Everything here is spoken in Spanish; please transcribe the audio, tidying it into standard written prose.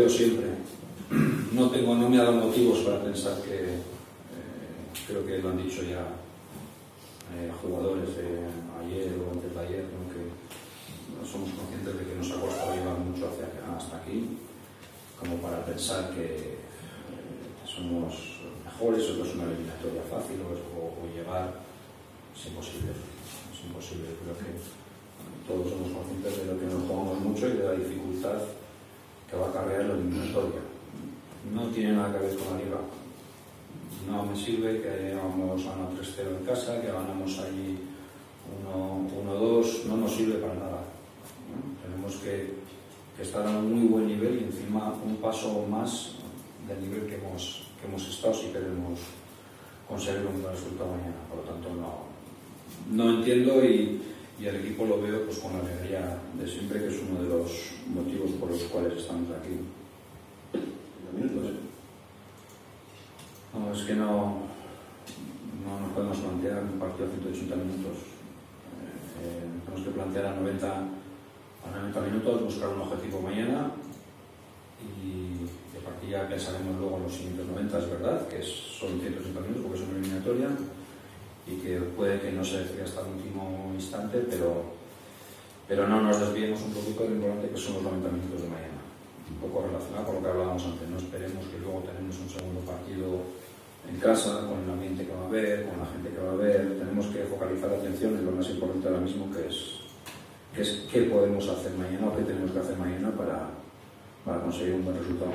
veo siempre. No me ha dado motivos para pensar que, creo que lo han dicho ya jugadores ayer o antes de ayer, ¿no? Que no somos conscientes de que nos ha costado llevar mucho hasta aquí, como para pensar que somos mejores o que es una eliminatoria fácil o llegar. Es imposible. Creo que todos somos conscientes de lo que nos jugamos mucho y de la dificultad que va a acarrear la eliminatoria. No tiene nada que ver con la liga. No me sirve que vamos a 3-0 en casa, que ganamos allí 1-2, no nos sirve para nada, ¿no? Tenemos que estar a un muy buen nivel y encima un paso más del nivel que hemos estado si queremos conseguir un buen resultado mañana. Por lo tanto, no entiendo y el equipo lo veo pues con la alegría de siempre, que es uno de los motivos por los cuales estamos aquí. No, es que no nos podemos plantear un partido de 180 minutos. Tenemos que plantear a 90 minutos, buscar un objetivo mañana y de partida pensaremos luego en los siguientes 90, es verdad, que son 180 minutos porque es una eliminatoria y que puede que no se decida hasta el último instante, pero no nos desviemos un poquito de lo importante que son los 90 minutos de mañana. Un poco relacionado con lo que hablábamos antes, no esperemos que luego tenemos un segundo partido en casa, con el ambiente que va a haber, con la gente que va a haber. Tenemos que focalizar la atención en lo más importante ahora mismo, que es qué podemos hacer mañana o qué tenemos que hacer mañana para conseguir un buen resultado.